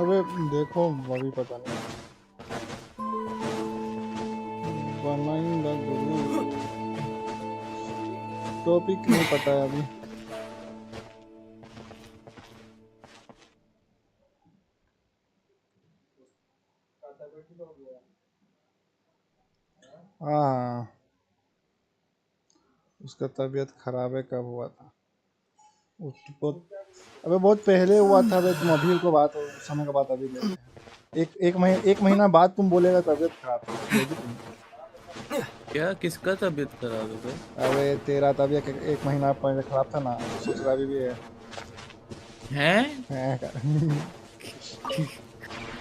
अबे देखो अभी पता नहीं बनाएंगा गुरु टॉपिक नहीं पता है अभी। हाँ उसका तबीयत खराब है, कब हुआ था? बहुत अबे बहुत पहले हुआ था बे, तुम अभी को बात समय का बात अभी लेते हैं। एक महीना बाद तुम बोलेगा तबीयत खराब है। क्या किसका तबीयत खराब है भाई? अबे तेरा तबीयत एक महीना पहले खराब था ना, सोच रहा अभी भी है। हैं?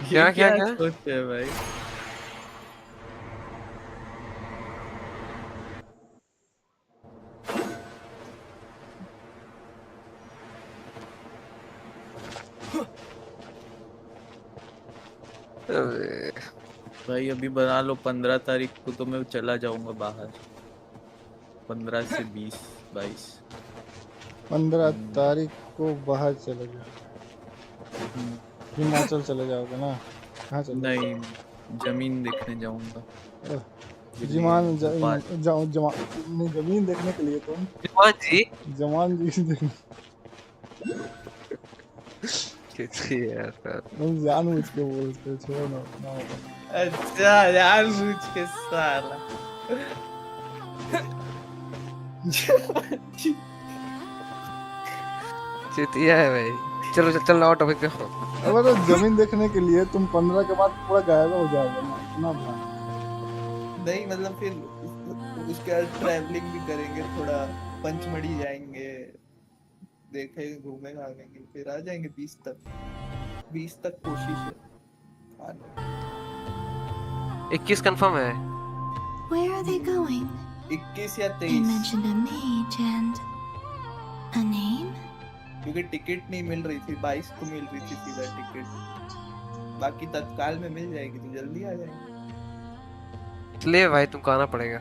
क्या क्या क्या क्या? सोचते हैं भाई? अबे, भाई अभी बना लो, 15 तारीख को तो मैं चला जाऊंगा बाहर। 15 से 20 22। 15 तारीख को बाहर चले जाओ, हिमाचल चले जाओगे ना? कहाँ चले नहीं, जमीन देखने जाऊंगा। जमान भोपाल। नहीं, जमीन देखने के लिए तुम जवान जी जमान जी देखने कैसे यार सर? तुम जानबूझ के बोलते हो, छोड़ो ना ना बताओ। अच्छा यार पूछ के साला। चुतिया है भाई। चलो चल चल, और टॉपिक पे हो। अब तो जमीन देखने के लिए तुम 15 के बाद पूरा गायब हो जाओगे ना, इतना बना। नहीं मतलब फिर उसके बाद ट्रैवलिंग भी करेंगे, थोड़ा पंचमढ़ी जाएंगे, देखेंगे, घूमेंगे, आएंगे, फिर आ जाएंगे 20 तक। 20 तक कोशिश है आने। 21 कंफर्म है। Where are they going? 21 या They 23, mentioned a mage and a name. क्योंकि टिकट नहीं मिल रही थी, 22 को मिल रही थी सीधा टिकट, बाकी तत्काल में मिल जाएगी तो जल्दी आ जाएंगे। ले भाई, तुमको आना पड़ेगा।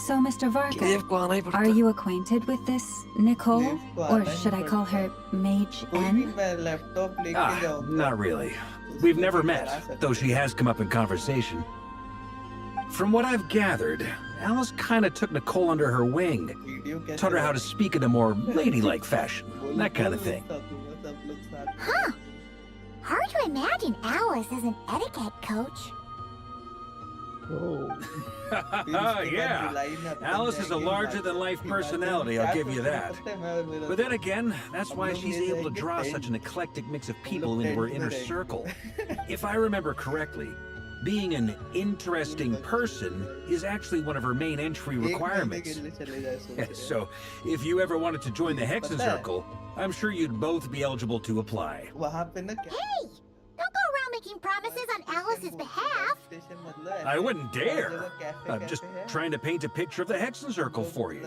So, Mr. Varka, देव को आना ही पड़ता are है। you acquainted with this Nicole? Dev को Or आना ही should I call her Mage कोई भी N? मैं लैपटॉप लेके जाऊंगा। Not really. We've never met, though she has come up in conversation. From what I've gathered, Alice kind of took Nicole under her wing, taught her how to speak in a more ladylike fashion, that kind of thing. Huh. Hard to imagine Alice as an etiquette coach. Yeah, Alice is a larger-than-life personality, I'll give you that. But then again, that's why she's able to draw such an eclectic mix of people into her inner circle. If I remember correctly, being an interesting person is actually one of her main entry requirements. So, if you ever wanted to join the Hexen Circle, I'm sure you'd both be eligible to apply. Hey! Don't go around making promises on Alice's behalf. I wouldn't dare. I'm just trying to paint a picture of the Hexen Circle for you.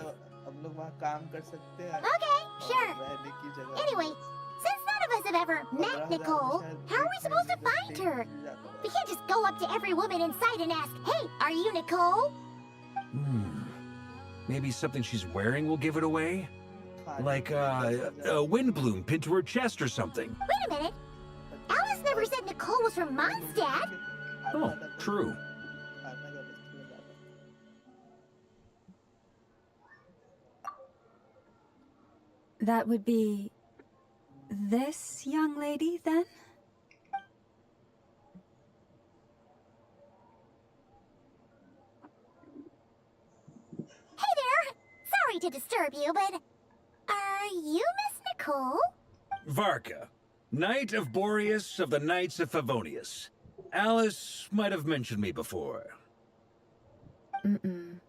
Okay, sure. Anyway, since none of us have ever met Nicole, how are we supposed to find her? We can't just go up to every woman in sight and ask, "Hey, are you Nicole?" Maybe something she's wearing will give it away? Like a wind bloom pinned to her chest or something. Wait a minute. Alice never said Nicole was from Mondstadt. Oh, true. That would be this young lady, then? Hey there. Sorry to disturb you, but are you Miss Nicole? Varka, Knight of Boreas of the Knights of Favonius. Alice might have mentioned me before. Mm-mm.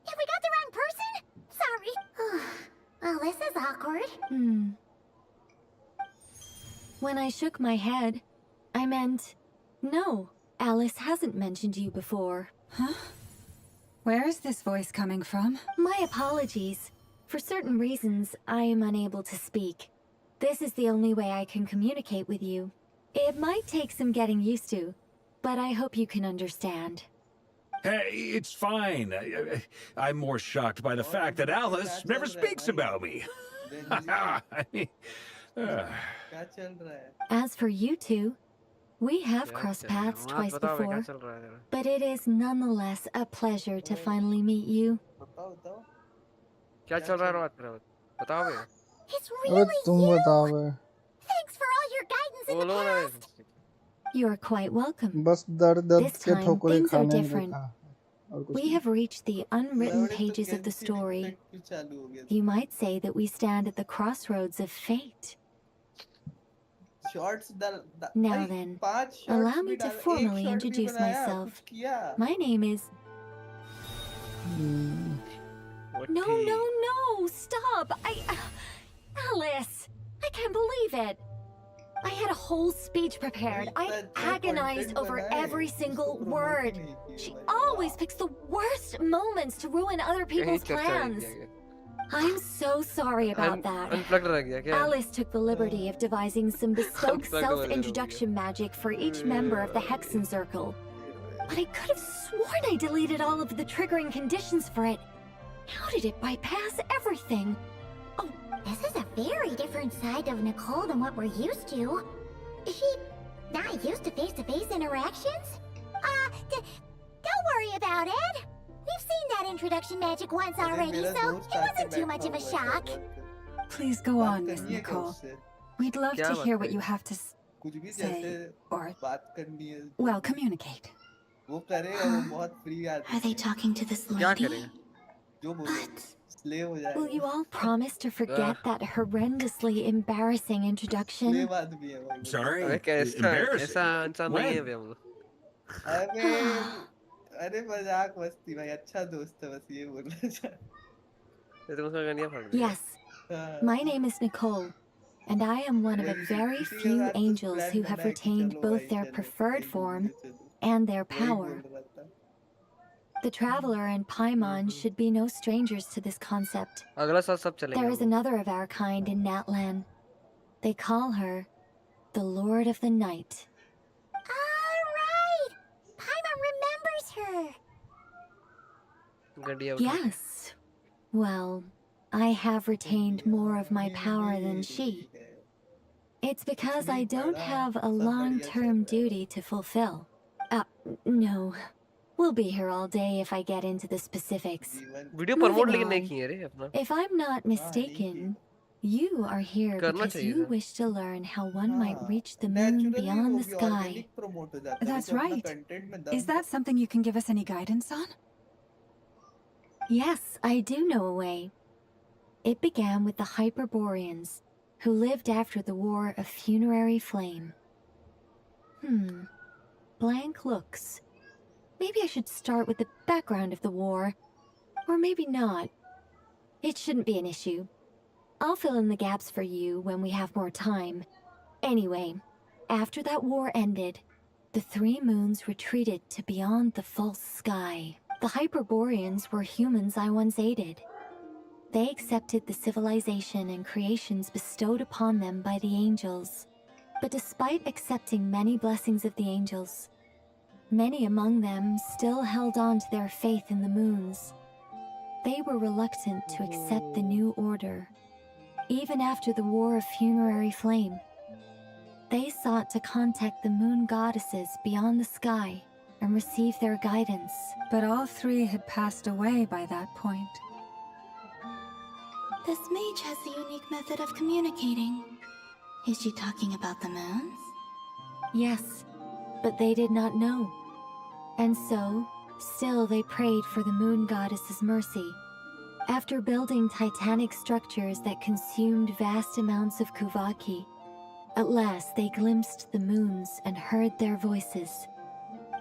Have we got the wrong person? Sorry. Well, this is awkward. When I shook my head, I meant, no, Alice hasn't mentioned you before. Huh? Where is this voice coming from? My apologies. For certain reasons, I am unable to speak. This is the only way I can communicate with you. It might take some getting used to, but I hope you can understand. Hey, it's fine. I'm more shocked by the fact that Alice never speaks about me. I mean, क्या चल रहा है? As for you two, we have क्या crossed चल रहा है? paths बात twice बताओ भाई, क्या before, चल रहा है तेरा? but it is nonetheless a pleasure to finally meet you. बताओ बताओ क्या चल रहा है बात तेरा? बताओ भाई. It's अबे really तुम you! बताओ बे। Thanks for all your guidance in the बोलो ना भाई. past! You're quite welcome. बस दर्द दर्द This के time, ठोकरे things are खाने में different. देखा और कुछ We नहीं। have reached the unwritten लवड़े तो pages of the Genshin story. Impact क्यों चालू हो गया? You might say that we stand at the crossroads of fate. Shorts डाल Now भाई, then, 5 शॉर्ट्स allow भी me to डाल, एक formally शॉट भी introduce बनाया, myself. कुछ किया? My name is... What No, tea? no, no! Stop! Alice! I can't believe it! I had a whole speech prepared. I agonized over every single word. She always picks the worst moments to ruin other कहीं people's चर्चा नहीं plans. किया गया. I'm so sorry about that. Unplugged रह गया क्या? Alice took the liberty of devising some bespoke Unplugged वाले self-introduction magic for each member of the Hexen Circle. But I could have sworn I deleted all of the triggering conditions for it. How did it bypass everything? Oh, this is a very different side of Nicole than what we're used to. Is she not used to face-to-face interactions? Don't worry about it. We've seen that introduction magic once already, मेरा so दोस्त it आके wasn't too बैठा much of a हुआ है, shock. Please go बात on, Miss करनी है क्या Nicole. उससे? We'd love क्या to बात hear what करें? you have to कुछ भी say, जैसे or, बात करनी है, well, communicate. वो करेगा, वो बहुत फ्री आदमी Are they है, talking to this क्या lady? करेगा? जो बोलो But स्लेव हो Will you जाएगा, all promise to forget that horrendously embarrassing introduction? Slave आदमी है वो. sorry. अबे कैसा Embarrassing. ऐसा इंसान नहीं है When? बे हम लोग. अबे अरे मजाक मस्ती भाई, अच्छा दोस्त है, बस ये बोलना चाह. ये तो उसका गनिया फाड़ दिया. Yes, my name is Nicole, and I am one of a very few angels who have retained both their preferred form and their power. The Traveler and Paimon should be no strangers to this concept. अगला साल सब चलेंगे. There is हम लोग. another of our kind in Natlan. They call her the Lord of the Night. alright! Paimon remembers her! गड्डिया उठा. Yes. Well, I have retained more of my power than she. It's because I don't have a long-term duty to fulfill. No. We'll be here all day if I get into the specifics. Video Moving promote लेकिन on. नहीं किए रे अपना. If I'm not mistaken, you are here करना because चाहिए you था. wish to learn how one might reach the moon beyond the sky. That's right. Is that something you can give us any guidance on? Yes, I do know a way. It began with the Hyperboreans, who lived after the War of Funerary Flame. Blank looks. Maybe I should start with the background of the war. Or maybe not. It shouldn't be an issue. I'll fill in the gaps for you when we have more time. Anyway, after that war ended, the three moons retreated to beyond the false sky. The Hyperboreans were humans I once aided. They accepted the civilization and creations bestowed upon them by the angels. But despite accepting many blessings of the angels, many among them still held on to their faith in the moons. They were reluctant to accept the new order. Even after the War of Funerary Flame, they sought to contact the moon goddesses beyond the sky and receive their guidance. But all three had passed away by that point. This mage has a unique method of communicating. Is she talking about the moons? Yes, but they did not know. And so, still they prayed for the moon goddess's mercy. After building titanic structures that consumed vast amounts of Kuvaki, at last they glimpsed the moons and heard their voices.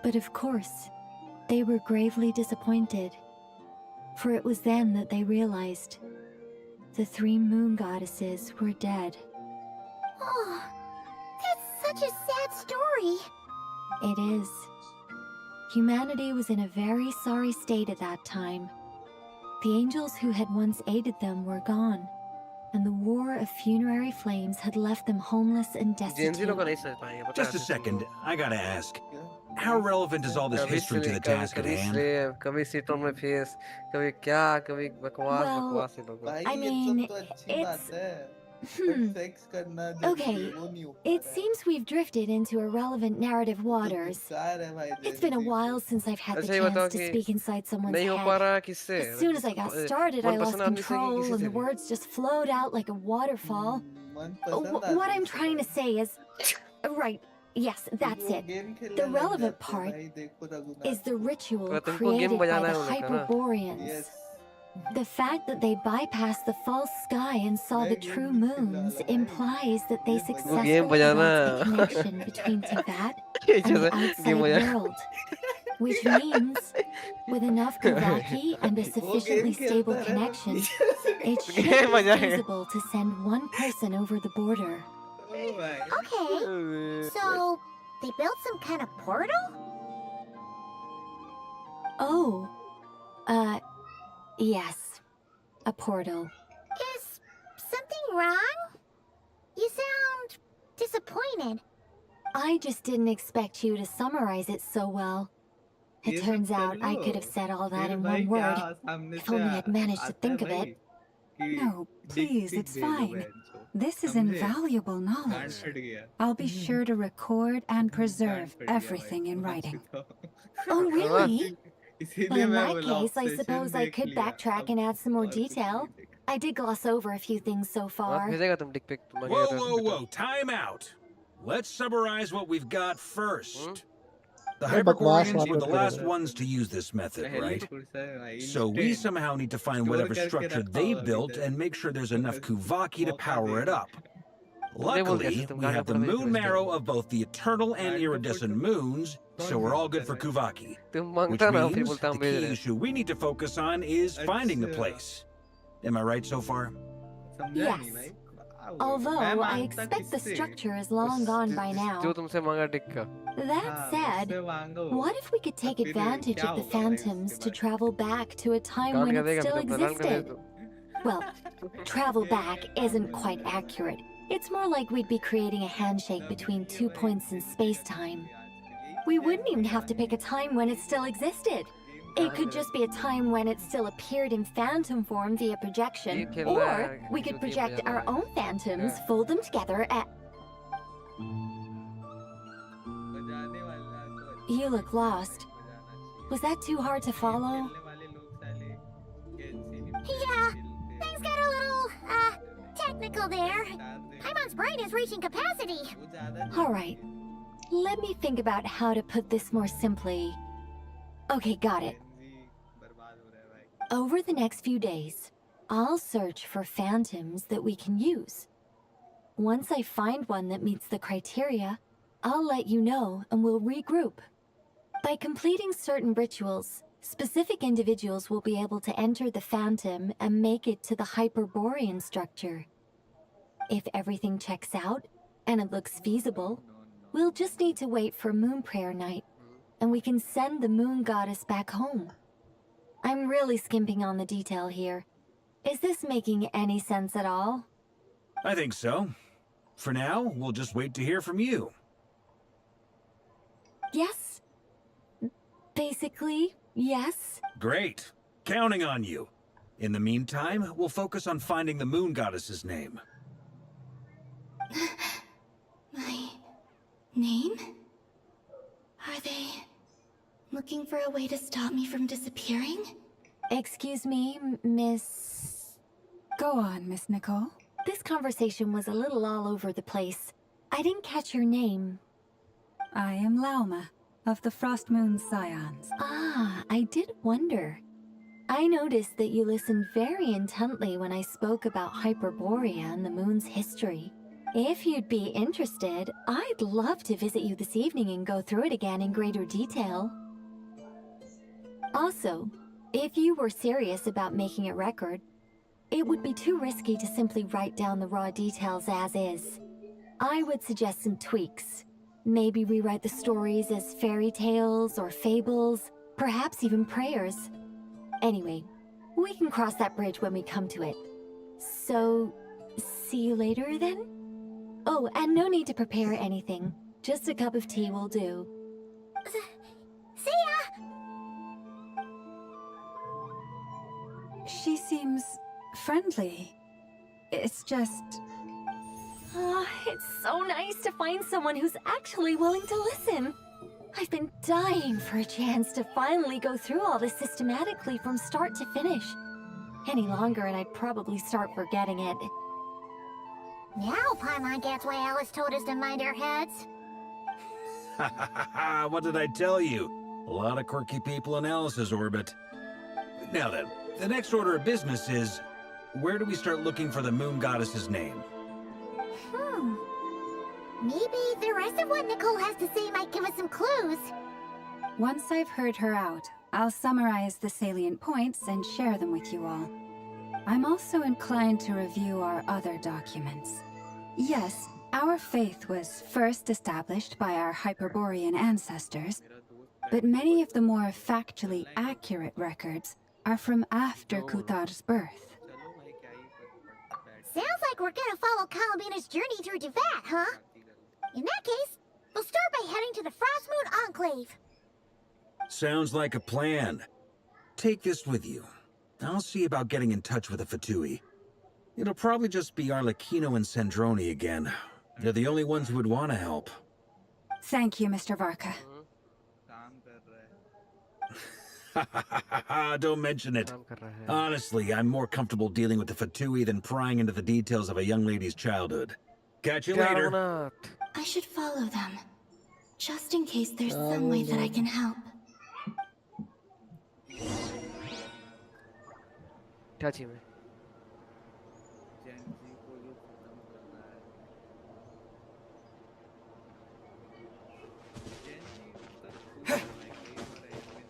But of course, they were gravely disappointed. For it was then that they realized the three moon goddesses were dead. Oh, that's such a sad story. It is. Humanity was in a very sorry state at that time. The angels who had once aided them were gone, and the War of Funerary Flames had left them homeless and जेएनजी लोग destitute. नहीं समझ पाएंगे. पता Just a है. second, I gotta ask. How relevant is all this history to the task at hand? slave, कभी sit on my face, कभी क्या, कभी बकवास Well, बकवास ही लोग। भाई I ये mean, सब तो अच्छी बात it's है hmm. बट सेक्स करना जरूरी Okay, वो नहीं हो पा it रहा है seems we've drifted into irrelevant narrative तो waters. धिक्कार है भाई It's been a Gen Z while since I've had the अच्छा ये बताओ chance to कि speak inside someone's नहीं हो पा head. रहा किससे? As soon as I got started, I lost मनपसंद आदमी से कि control किसी and से the भी? words just flowed out like a waterfall. मनपसंद What I'm आदमी trying to say is... Right, yes, that's वो it. गेम खेलने The लग relevant जाते हैं part भाई देखो रघुनाथ is the ritual तो तुमको गेम created by बजाना है the उन्हें का ना? Hyperboreans. Yes The fact that they bypassed the false sky and saw the true moons implies that they successfully game बजाना built a है। connection between Tibet ये and the जैसे outside game बजा world. Which means, with enough Kuvaki and a वो sufficiently game stable खेलता रहे connection, it should Game be बजाएगा। feasible to send one person over the border. ओ भाई Okay, so they built some kind of portal? Oh, yes. A portal. Is something wrong? You sound disappointed. I just didn't expect you to summarize it so well. It ये सब turns कर out I low. could have said all that फिर in भाई one word. क्या सामने If से only I'd managed to आता think है of भाई it. कि No, dick please, pick it's दे दो fine. बहनचोद। This is समझे? invaluable कान knowledge. फट गया I'll be sure to record and can't preserve फट गया everything भाई in वहाँ writing. से तो Oh, really? इसीलिए Well, in मैं that बोला case, I obsession suppose I देख could लिया backtrack अब and add some more और कुछ detail. नहीं देखा I did gloss over a few things so आप far. भेजेगा तुम dick pic तुम Whoa, लगेगा whoa, whoa! Time out. Let's summarize what we've got first. The ये बकवास Hyperboreans were the बात करते last रहते हैं। ones to use this method, पहली right? फुर्सत है भाई So we instant somehow need to find store whatever करके structure रखा they होगा built किधर and make sure there's enough Kuvaki to मौका power it देगा up. Luckily, तुम we गालियां have the पड़ रही moon थी marrow of both the eternal and गालियां iridescent पड़- moons, so we're all good for Kuvaki. तुम Which मांगता ना फिर means बोलता the हम भेज key रहे हैं। issue we need to focus on is finding the अच्छा। place. Am I right so far? समझा नहीं Yes. भाई Although मैं I मांगता expect the किससे? structure is long gone by जो now. तुमसे मांगा dick का। That हाँ, said, मुझसे मांगो what if we could take फिर advantage क्या of the होगा भाई phantoms उसके to बाद? travel back to a time can't when का it देगा still फिर तुम प्रधान का भेज existed? दो। Well, travel back isn't quite accurate. It's more like we'd be creating a handshake between 2 points in space-time. We wouldn't even have to pick a time when it still existed. It could just be a time when it still appeared in phantom form via projection, or we could project our own phantoms, fold them together, and... बजाने वाला तो You look lost. Was that too hard to follow? खेलने वाले लोग साले Genshin Yeah, things got a little, technical there. Paimon's brain is reaching capacity. वो ज्यादा Alright, let me think about how to put this more simply. Okay, got it. गेंजी बर्बाद हो रहा है भाई Over the next few days, I'll search for phantoms that we can use. Once I find one that meets the criteria, I'll let you know and we'll regroup. By completing certain rituals, specific individuals will be able to enter the phantom and make it to the Hyperborean structure. If everything checks out, and it looks feasible, we'll just need to wait for Moon Prayer Night, and we can send the Moon Goddess back home. I'm really skimping on the detail here. Is this making any sense at all? I think so. For now, we'll just wait to hear from you. Yes. Basically, yes. Great. Counting on you. In the meantime, we'll focus on finding the moon goddess's name. My name? Are they looking for a way to stop me from disappearing? Excuse me, Miss... Go on, Miss Nicole. This conversation was a little all over the place. I didn't catch your name. I am Lauma, of the Frost Moon Scions. Ah, I did wonder. I noticed that you listened very intently when I spoke about Hyperborea and the moon's history. If you'd be interested, I'd love to visit you this evening and go through it again in greater detail. Also, if you were serious about making a record, it would be too risky to simply write down the raw details as is. I would suggest some tweaks. Maybe rewrite the stories as fairy tales or fables, perhaps even prayers. Anyway, we can cross that bridge when we come to it. So, see you later then? Oh, and no need to prepare anything. Just a cup of tea will do. See ya! She seems friendly. It's just... It's so nice to find someone who's actually willing to listen. I've been dying for a chance to finally go through all this systematically from start to finish. Any longer and I'd probably start forgetting it. Now Paimon gets why Alice told us to mind our heads. Ha ha ha ha! What did I tell you? A lot of quirky people in Alice's orbit. Now then, the next order of business is... where do we start looking for the moon goddess's name? Maybe the rest of what Nicole has to say might give us some clues. Once I've heard her out, I'll summarize the salient points and share them with you all. I'm also inclined to review our other documents. Yes, our faith was first established by our Hyperborean ancestors, but many of the more factually accurate records are from after Kutar's birth. Sounds like we're gonna follow Kalabina's journey through Devat, huh? In that case, we'll start by heading to the Frostmoon Enclave. Sounds like a plan. Take this with you. I'll see about getting in touch with the Fatui. It'll probably just be Arlecchino and Sandroni again. They're the only ones who would want to help. Thank you, Mr. Varka. Don't mention it. काम कर रहा है. Honestly, I'm more comfortable dealing with the Fatui than prying into the details of a young lady's childhood. Catch you later. Carbonaat. I should follow them, just in case there's some way that I can help. क्या चाहिए मैं? Gen Z को जो खत्म करना है Gen Z तक पूरा मैं कई बार इसमें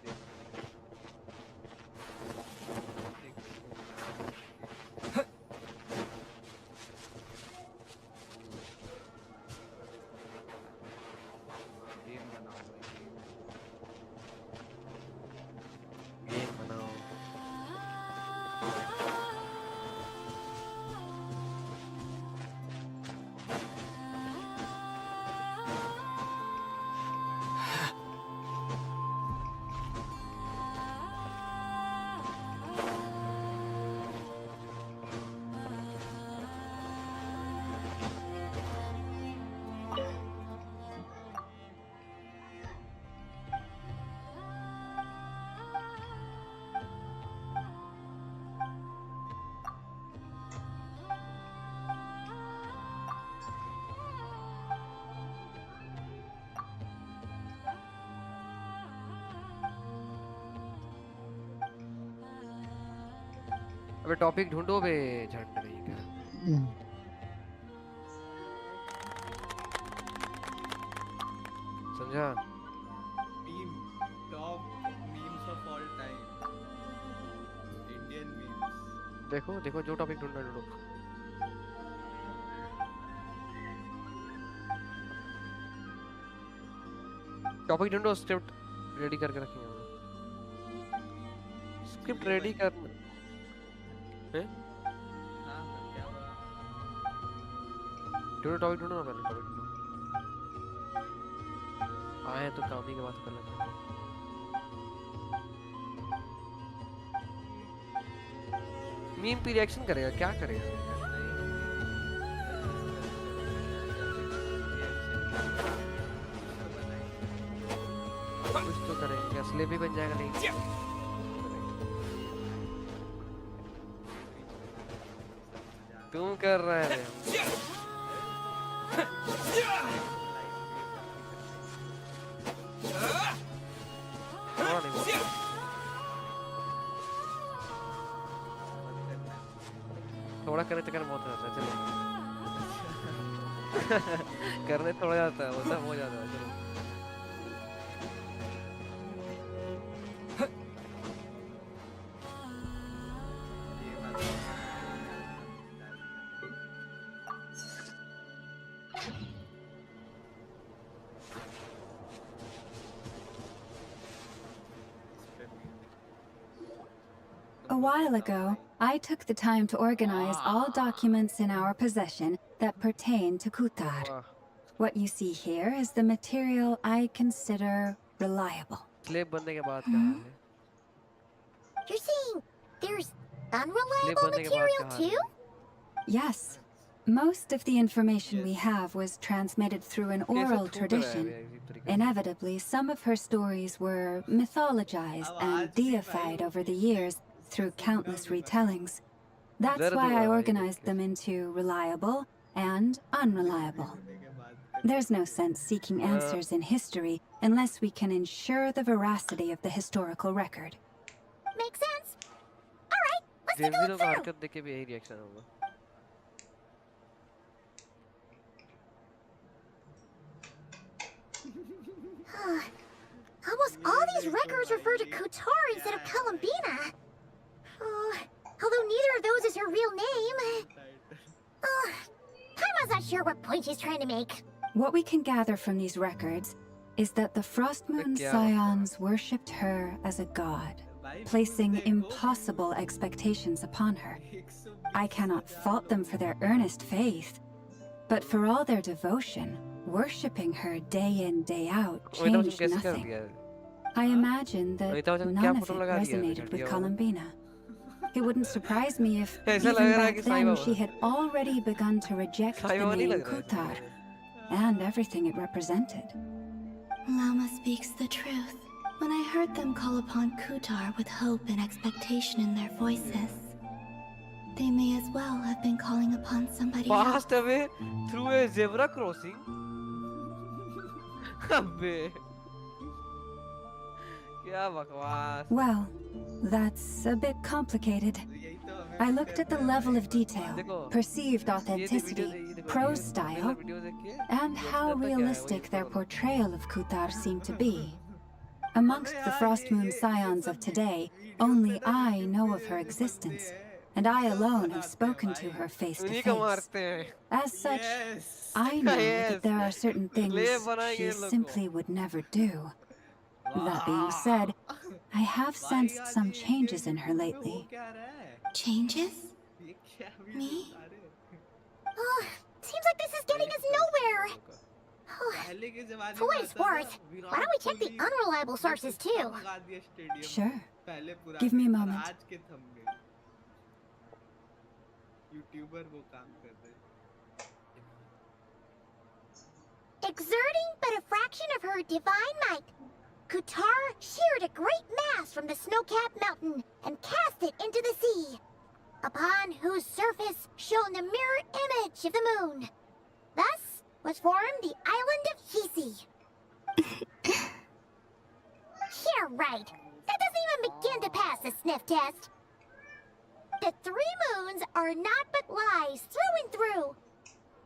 गेम बनाओ गेम बनाओ. अबे टॉपिक ढूंढो बे झंड नहीं क्या. समझा? Meme top memes of all time Indian memes देखो देखो जो टॉपिक ढूंढना ढूंढो. टॉपिक ढूंढो. स्क्रिप्ट रेडी करके रखेंगे हम. स्क्रिप्ट रेडी करना है. हाँ क्या हुआ ढूंढो टॉपिक ढूंढो ना पहले. टॉपिक ढूंढो. आए तो काम ही की बात कर लेते हैं. मीम पे रिएक्शन करेगा क्या करेगा? कुछ तो करेंगे. असली भी बन जाएगा नहीं. तुम कर रहे हैं. थोड़ा करने चक्कर में बहुत हो जाता है. चलो करने थोड़ा जाता है वो सब हो जाता है. चलो A while ago, I took the time to organize all documents in our possession that pertain to Kutar. वाह. What you see here is the material I consider reliable. Slab बनने के बाद क्या हाल है? You're saying there's slab unreliable बनने के बाद material क्या हाल है? too? Yes. Most of the information we have was transmitted through an कैसे oral थूक रहा है tradition. ये अजीब तरीके से? Inevitably, some of her stories were mythologized and deified over the years through countless retellings. That's दर्द why हो I रहा है organized ये them into reliable and unreliable. There's no sense seeking answers in history unless we can ensure the veracity of the historical record. Makes sense. Alright, let's take a Gen Z look लोग का through. हरकत देख के भी यही reaction होगा. Almost all these records refer to Kutar instead of Columbina. Although neither of those is her real name. Paimon's not sure what point she's trying to make. What we can gather from these records is that the Frost Moon Scions worshipped her as a god, placing impossible expectations upon her. I cannot fault them for their earnest faith, but for all their devotion, worshipping her day in, day out changed nothing. I imagine that none of it resonated with Columbina. It wouldn't surprise me if even back then she had already begun to reject the name Kutar and everything it represented. Lama speaks the truth. When I heard them call upon Kutar with hope and expectation in their voices, they may as well have been calling upon somebody else. Passed away through a zebra crossing. अबे क्या बकवास. Well, that's a bit complicated. I looked at the level of detail, perceived authenticity, prose style, and how realistic their portrayal of Kutar seemed to be. Amongst the Frost Moon Scions of today, only I know of her existence, and I alone have spoken to her face to face. As such, I know that there are certain things she simply would never do. That being said, I have sensed some changes in her lately. Changes? Me? Seems like this is getting us nowhere. For what it's worth, why don't we check the unreliable sources too? Sure. Give me a moment. Exerting but a fraction of her divine might, Kutar sheared a great mass from the snow-capped mountain and cast it into the sea, upon whose surface shone the mirror image of the moon. Thus was formed the island of Hisi. Yeah, right. That doesn't even begin to pass the sniff test. The three moons are not but lies through and through.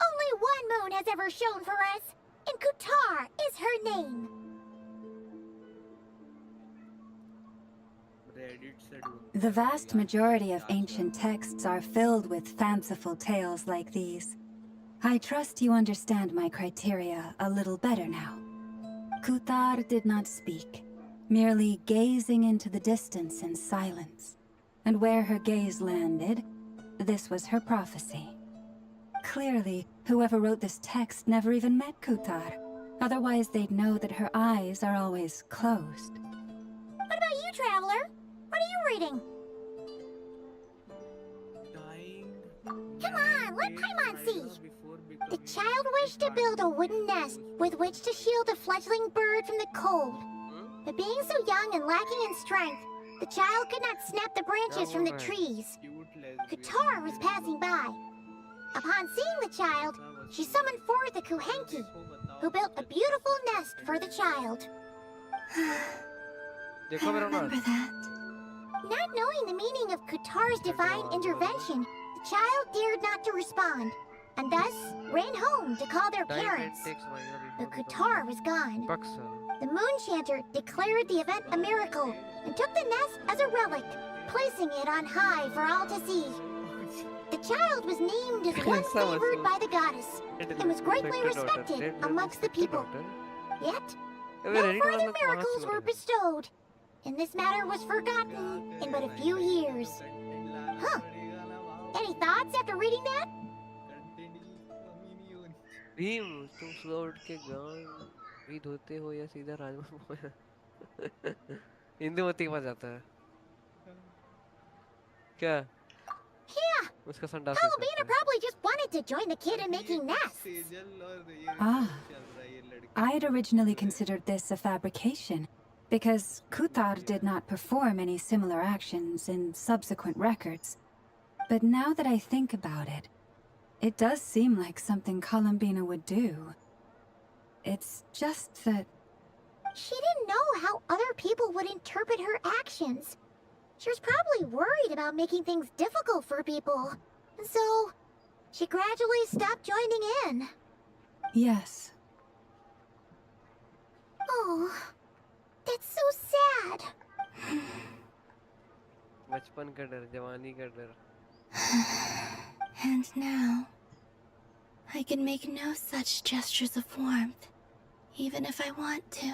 Only one moon has ever shone for us, and Kutar is her name. The vast majority of ancient texts are filled with fanciful tales like these. I trust you understand my criteria a little better now. Kutar did not speak, merely gazing into the distance in silence. And where her gaze landed, this was her prophecy. Clearly, whoever wrote this text never even met Kutar. Otherwise, they'd know that her eyes are always closed. What about you, Traveler? What are you reading? Come on, let Paimon see. The child wished to build a wooden nest with which to shield a fledgling bird from the cold. But being so young and lacking in strength, the child could not snap the branches from the trees. Kutar was passing by. Upon seeing the child, she summoned forth a Kuhenki, who built a beautiful nest for the child. देखो मेरा Remember नाम. that? Not knowing the meaning of Kutar's divine intervention, the child dared not to respond, and thus ran home to call their parents. But Kutar was gone. The moon chanter declared the event a miracle and took the nest as a relic, placing it on high for all to see. The child was named as one favored by the goddess and was greatly respected amongst the people. Yet, no further miracles were bestowed, and this matter was forgotten in but a few years. Huh. Any thoughts after reading that? Bhim तुम सुबह उठ के गाँव भी धोते हो या सीधा राजमा इंदुमती के पास जाता है क्या Yeah, उसका संडास कैसे Palomina होता है probably just wanted to join the kid in making nests. Sejal और ये Ah. चल रहा है ये लड़की I'd originally considered this a fabrication, because Kuthar did not perform any similar actions in subsequent records. But now that I think about it, it does seem like something Columbina would do. It's just that... She didn't know how other people would interpret her actions. She was probably worried about making things difficult for people. So, she gradually stopped joining in. Yes. Oh, that's so sad. बचपन का डर जवानी का डर And now, I can make no such gestures of warmth, even if I want to.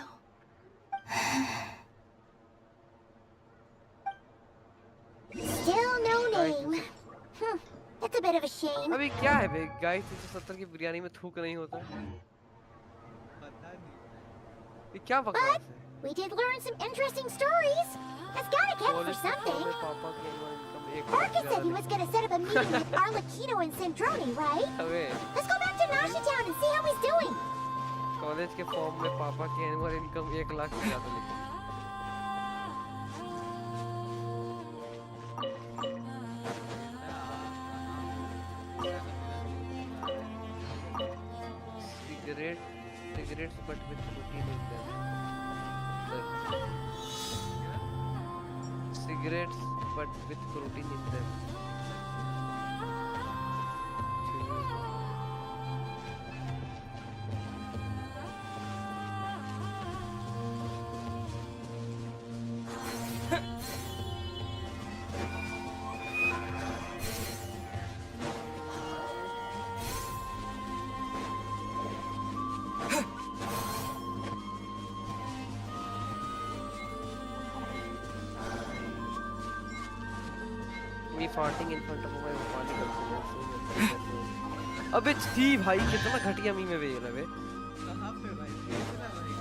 Still no name. That's a bit of a shame. अभी क्या है बे guys 370 की बिरयानी में थूक नहीं होता पता नहीं ये क्या बकवास है We did learn some interesting stories. That's gotta count for something. पापा के इनकम एक Marcus said he was gonna set up a meeting with Arlecchino and Sandrone, right? अबे Let's go back to Nashi Town and see how he's doing. College के form में पापा की annual income 1 lakh से ज्यादा लिखी cigarettes but with nicotine in them cigarettes but with protein in them me farting in front of my पानी अबे छी भाई कितना घटिया मीम है ये बे कहाँ पे भाई कितना भाई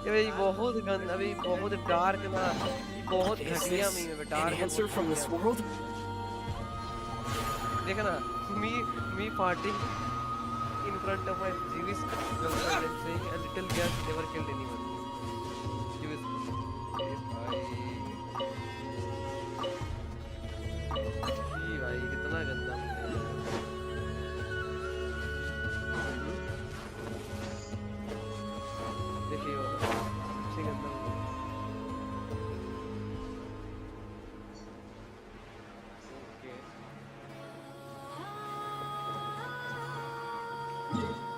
ये भाई बहुत गंद अभी बहुत डार्क ना बहुत घटिया मीम है dark answer from this world? देखा ना me farting in front of my Jewish girlfriend and saying a little gas never killed anyone Jewish भाई कितना गंदा देखिए सबसे गंदा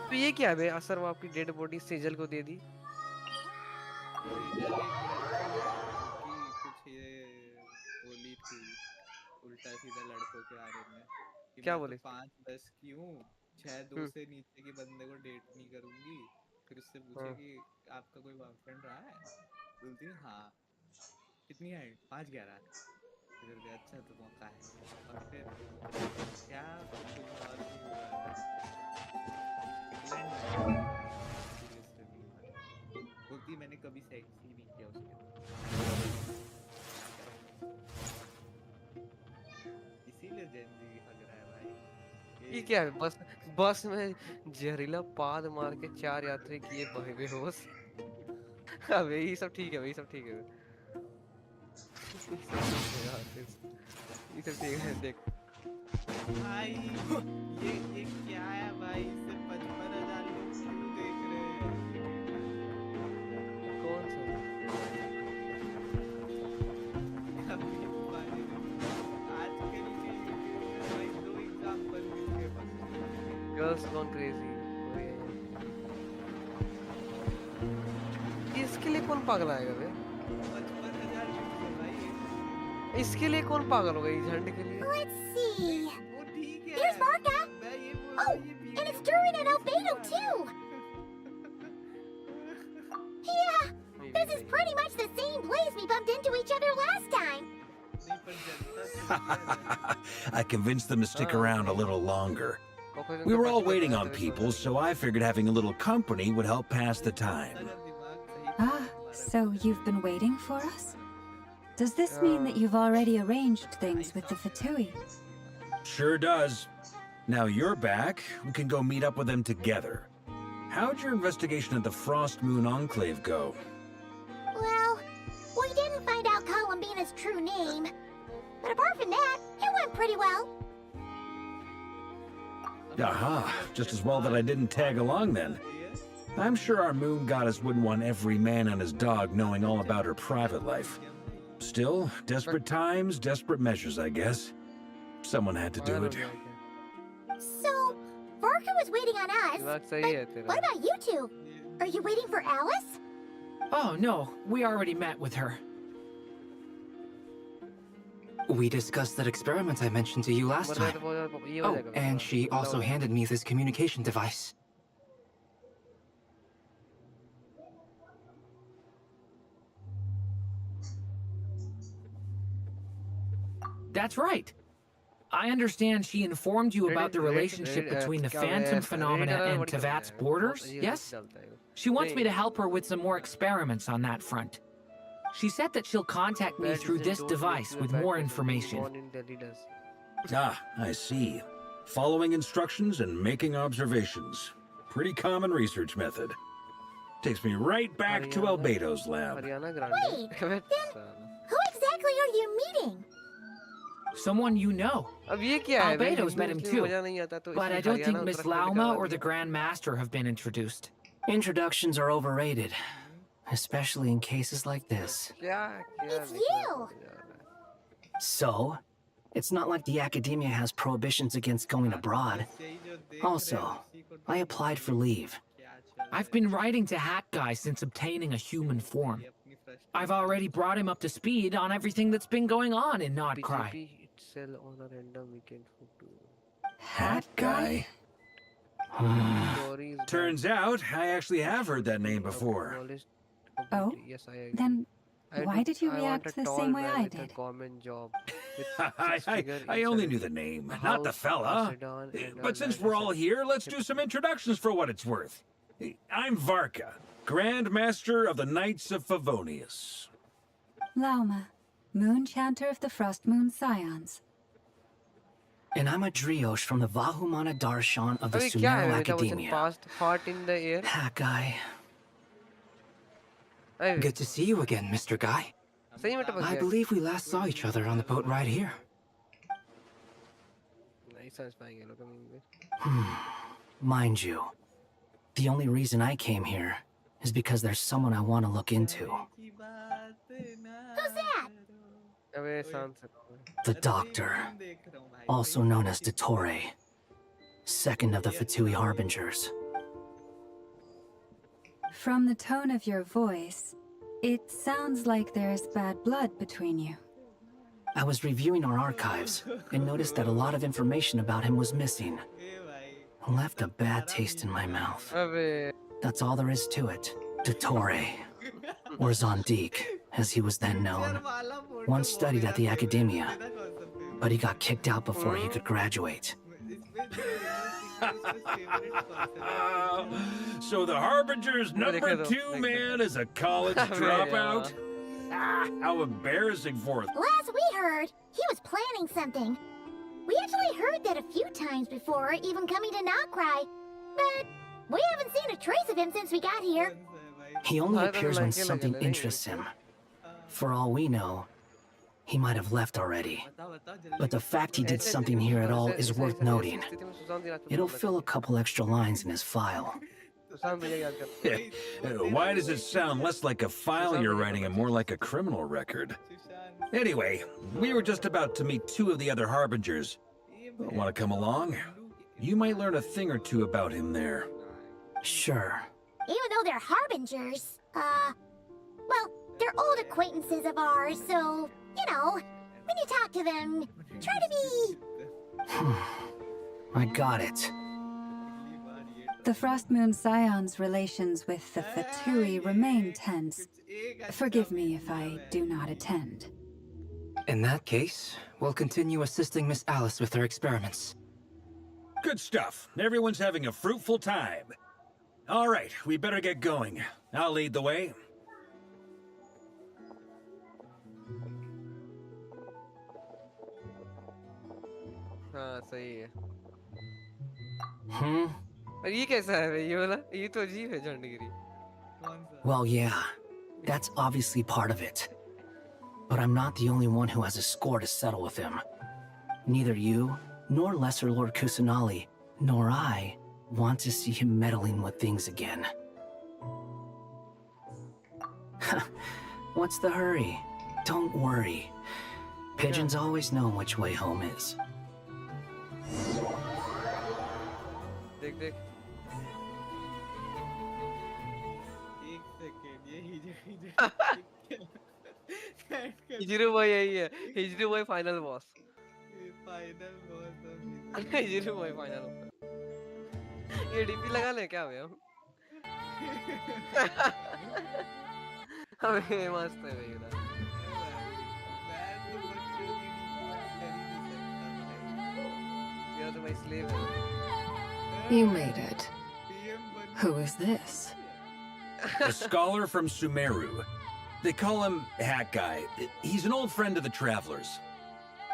तो ये क्या है बे असर वो आपकी डेड बॉडी सेजल को दे दी सेजल एक लड़की कुछ ये बोली थी उल्टा सीधा लड़कों के बारे में कि क्या मैं बोले? तो 5-10 की हूँ 6-2 से नीचे की बंदे को डेट नहीं करूंगी फिर उससे पूछे कि आपका कोई बॉयफ्रेंड रहा है बोलती है हाँ कितनी है 5-11 फिर अच्छा तो मौका है और फिर क्या कुछ और भी हुआ बोलती मैंने कभी सेक्स ही नहीं किया उसके इसीलिए जेनजी हग रहा है भाई ये क्या है बस में जहरीला पाद मार के 4 यात्री किए बहे बेहोश अबे ये सब ठीक है भाई सब ठीक है ये सब ठीक है देख भाई ये क्या है भाई इसे 55,000 लोग क्यों देख रहे हैं कौन सा अभी आजकल के भाई 2 एग्जांपल मिल गए गर्ल्स गॉन क्रेजी इसके लिए कौन पागल आएगा बे 55,000 भाई इसके लिए कौन पागल होगा इस झंडे के लिए Let's see. वो ठीक है Here's Marka. मैं ये बोल Oh, ये and it's Druid and Albedo too. Yeah, this is pretty much the same place we bumped into each other last time. नहीं पर जनता I convinced them to stick around a little longer. We were all waiting on people, so I figured having a little company would help pass the time. Ah, so you've been waiting for us? Does this mean that you've already arranged things with the Fatui? Sure does. Now you're back, we can go meet up with them together. How'd your investigation at the Frost Moon Enclave go? Well, we didn't find out Columbina's true name. But apart from that, it went pretty well. Aha, just as well that I didn't tag along then. I'm sure our moon goddess wouldn't want every man and his dog knowing all about her private life. Still, desperate times, desperate measures, I guess. Someone had to do it. So, Varka was waiting on us. But what about you two? Are you waiting for Alice? Oh, no. We already met with her. We discussed that experiment I mentioned to you last time. Oh, and she also handed me this communication device. That's right. I understand she informed you about the relationship between the phantom phenomena and Tevat's borders, yes? She wants me to help her with some more experiments on that front. She said that she'll contact me through this device with more information. Ah, I see. Following instructions and making observations. Pretty common research method. Takes me right back to Albedo's lab. Wait, then who exactly are you meeting? Someone you know. Albedo's met him too. But I don't think Miss Lauma or the Grand Master have been introduced. Introductions are overrated. Especially in cases like this. It's you! So, it's not like the academia has prohibitions against going abroad. Also, I applied for leave. I've been writing to Hat Guy since obtaining a human form. I've already brought him up to speed on everything that's been going on in Not Krai. Hat Guy? Turns out, I actually have heard that name before. Oh? Then why did you react the same way I did? I only knew the name, not the fella. But since we're all here, let's do some introductions for what it's worth. I'm Varka, Grand Master of the Knights of Favonius. Lauma, Moon Chanter of the Frost Moon Scions. And I'm a Driosh from the Vahumana Darshan of the Sumero Academia. Hat Guy. Good to see you again, Mr. Guy. I believe we last saw each other on the boat right here. Mind you, the only reason I came here is because there's someone I want to look into. Who's that? The Doctor, also known as Dottore, second of the Fatui Harbingers. From the tone of your voice, it sounds like there's bad blood between you. I was reviewing our archives and noticed that a lot of information about him was missing. Left a bad taste in my mouth. That's all there is to it. Dottore, or Zondique, as he was then known, once studied at the academia, but he got kicked out before he could graduate. So the Harbinger's number 2 man is a college dropout? Ah, how embarrassing for us. Last we heard, he was planning something. We actually heard that a few times before, even coming to Nokrai. But we haven't seen a trace of him since we got here. He only appears when something interests him. For all we know, he might have left already. But the fact he did something here at all is worth noting. It'll fill a couple extra lines in his file. Why does it sound less like a file you're writing and more like a criminal record? Anyway, we were just about to meet 2 of the other Harbingers. Want to come along? You might learn a thing or two about him there. Sure. Even though they're Harbingers, well, they're old acquaintances of ours, so, you know, when you talk to them, try to be... I got it. The Frost Moon Scions' relations with the Fatui remain tense. Forgive me if I do not attend. In that case, we'll continue assisting Miss Alice with her experiments. Good stuff. Everyone's having a fruitful time. All right, we better get going. I'll lead the way. हाँ सही है। Hmm? पर ये कैसा है भाई, ये वाला? ये तो अजीब है झंडगिरी। Well, yeah. That's obviously part of it. But I'm not the only one who has a score to settle with him. Neither you, nor Lesser Lord Kusanali, nor I want to see him meddling with things again. What's the hurry? Don't worry. Pigeons always know which way home is. देख देख। एक second, ये हिजरू boy यही है, हिजरू boy final boss. Final boss हिजरू boy final boss. ये DP लगा ले क्या भाई हम? अबे मस्त है भाई ये। यार तो भाई स्लेव है। You made it. Who is this? A scholar from Sumeru. They call him Hat Guy. He's an old friend of the Travelers.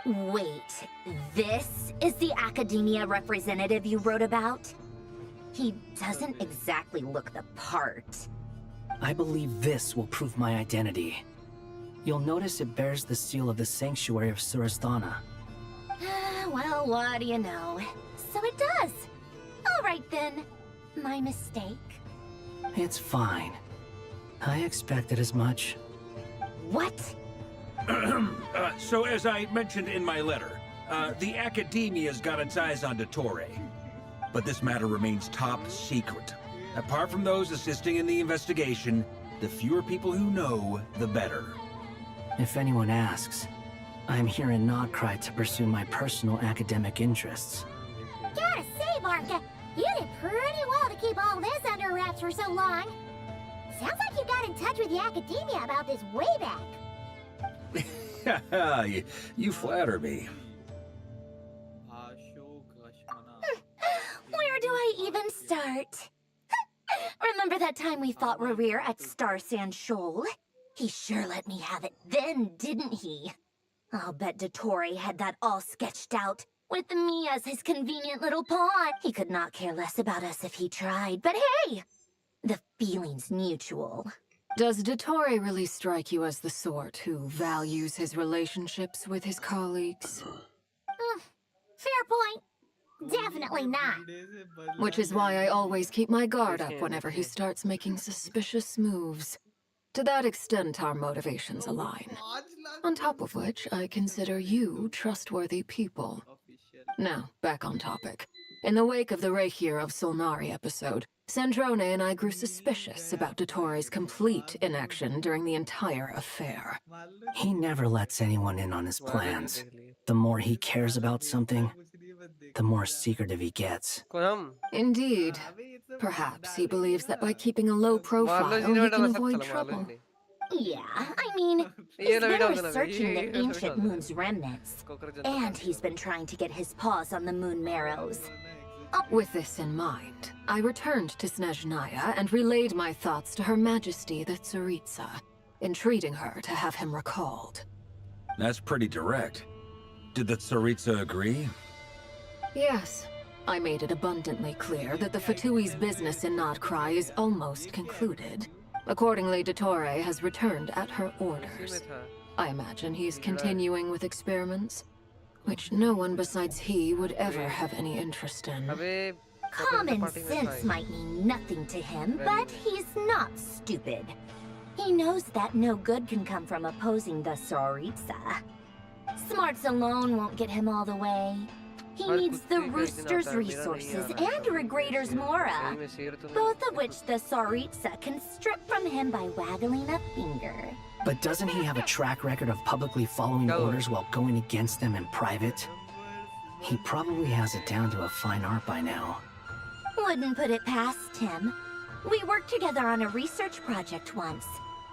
Wait, this is the academia representative you wrote about? He doesn't exactly look the part. I believe this will prove my identity. You'll notice it bears the seal of the Sanctuary of Surasthana. Well, what do you know? So it does. All right then. My mistake. It's fine. I expected as much. What? So as I mentioned in my letter, the Academia's got its eyes on Dottore. But this matter remains top secret. Apart from those assisting in the investigation, the fewer people who know, the better. If anyone asks, I'm here in Nodcry to pursue my personal academic interests. Gotta say, Marka, you did pretty well to keep all this under wraps for so long. Sounds like you got in touch with the academia about this way back. You flatter me. Where do I even start? Remember that time we fought Rerir at Star Sand Shoal? He sure let me have it then, didn't he? I'll bet Dottore had that all sketched out, with me as his convenient little pawn. He could not care less about us if he tried, but hey! The feeling's mutual. Does Dottore really strike you as the sort who values his relationships with his colleagues? Fair point. Definitely not. Which is why I always keep my guard up whenever he starts making suspicious moves. To that extent, our motivations align. On top of which, I consider you trustworthy people. Now, back on topic. In the wake of the Reikir of Solnari episode, Sandrone and I grew suspicious about Dottore's complete inaction during the entire affair. He never lets anyone in on his plans. The more he cares about something, the more secretive he gets. Indeed. Perhaps he believes that by keeping a low profile, he can avoid trouble. Yeah, I mean, he's been researching the ancient moon's remnants, and he's been trying to get his paws on the moon marrows. With this in mind, I returned to Snezhnaya and relayed my thoughts to Her Majesty the Tsaritsa, entreating her to have him recalled. That's pretty direct. Did the Tsaritsa agree? Yes. I made it abundantly clear that the Fatui's business in Nodcry is almost concluded. Accordingly, Dottore has returned at her orders. I imagine he's continuing with experiments, which no one besides he would ever have any interest in. Common sense might mean nothing to him, but he's not stupid. He knows that no good can come from opposing the Tsaritsa. Smarts alone won't get him all the way. He needs the Rooster's resources and Regrator's Mora, both of which the Tsaritsa can strip from him by waggling a finger. But doesn't he have a track record of publicly following orders while going against them in private? He probably has it down to a fine art by now. Wouldn't put it past him. We worked together on a research project once.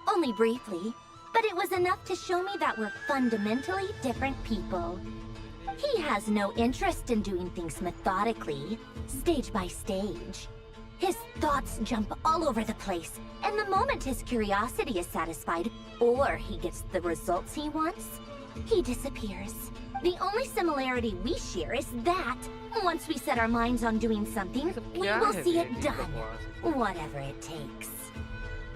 Only briefly, but it was enough to show me that we're fundamentally different people. He has no interest in doing things methodically, stage by stage. His thoughts jump all over the place, and the moment his curiosity is satisfied, or he gets the results he wants, he disappears. The only similarity we share is that, once we set our minds on doing something, we will see it done, whatever it takes.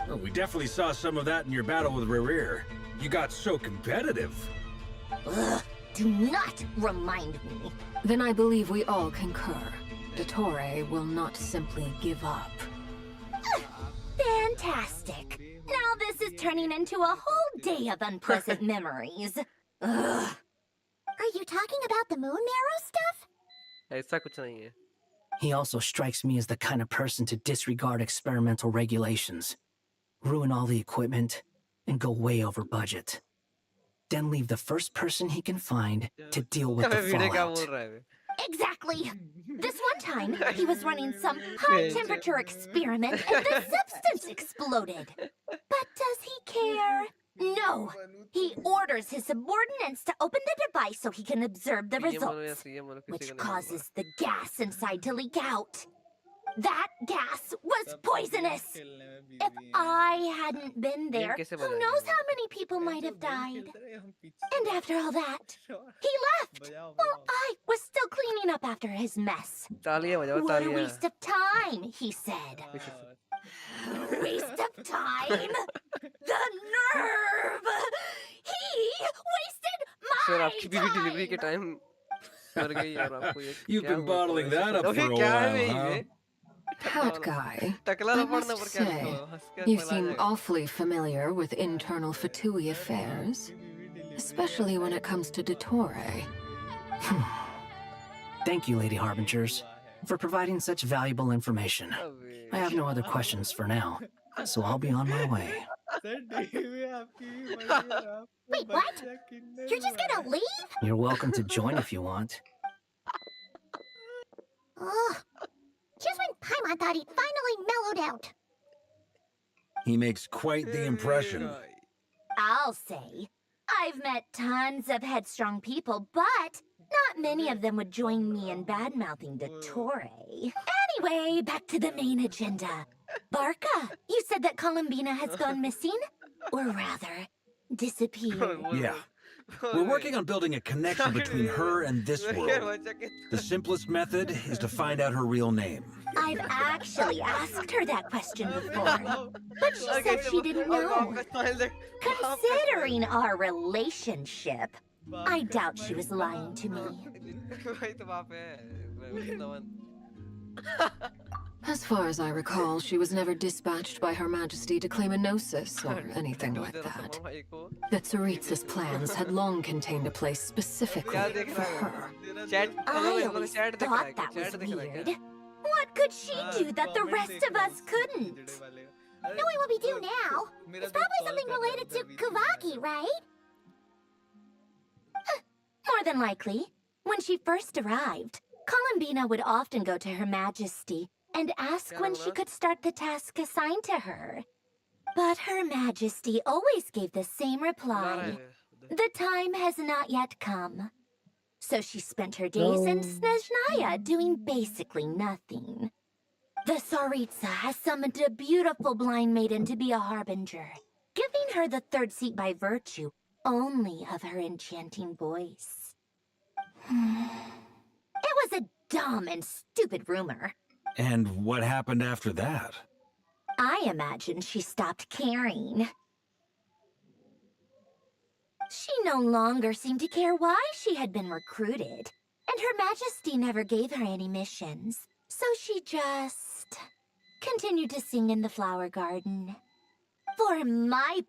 Well, we definitely saw some of that in your battle with Rerir. You got so competitive. Ugh, do not remind me. Then I believe we all concur. Dottore will not simply give up. Fantastic. Now this is turning into a whole day of unpleasant memories. Ugh. Are you talking about the moon marrow stuff? ऐसा कुछ नहीं है. He also strikes me as the kind of person to disregard experimental regulations, ruin all the equipment, and go way over budget. Then leave the first person he can find to deal with the fallout. Exactly. This one time, he was running some high-temperature experiment and the substance exploded. But does he care? No. He orders his subordinates to open the device so he can observe the results, which causes the gas inside to leak out. That gas was poisonous. If I hadn't been there, who knows how many people might have died. And after all that, he left. Well, I was still cleaning up after his mess. What a waste of time, he said. Waste of time? The nerve! He wasted my time! You've been bottling that up for a while, huh? That guy. I must say, you seem awfully familiar with internal Fatui affairs, especially when it comes to Dottore. Thank you, Lady Harbingers, for providing such valuable information. I have no other questions for now, so I'll be on my way. Wait, what? You're just gonna leave? You're welcome to join if you want. Ugh. Just when Paimon thought he'd finally mellowed out. He makes quite the impression. I'll say. I've met tons of headstrong people, but not many of them would join me in bad-mouthing Dottore. Anyway, back to the main agenda. Barca, you said that Columbina has gone missing? Or rather, disappeared. Yeah. We're working on building a connection between her and this world. The simplest method is to find out her real name. I've actually asked her that question before, but she said she didn't know. Considering our relationship, I doubt she was lying to me. As far as I recall, she was never dispatched by Her Majesty to claim a gnosis or anything like that. The Tsaritsa's plans had long contained a place specifically for her. I always thought that was weird. What could she do that the rest of us couldn't? Knowing what we do now, it's probably something related to Kavaki, right? More than likely. When she first arrived, Columbina would often go to Her Majesty and ask when she could start the task assigned to her. But Her Majesty always gave the same reply. The time has not yet come. So she spent her days in Snezhnaya doing basically nothing. The Tsaritsa has summoned a beautiful blind maiden to be a harbinger, giving her the third seat by virtue only of her enchanting voice. It was a dumb and stupid rumor. And what happened after that? I imagine she stopped caring. She no longer seemed to care why she had been recruited, and Her Majesty never gave her any missions, so she just continued to sing in the flower garden. For my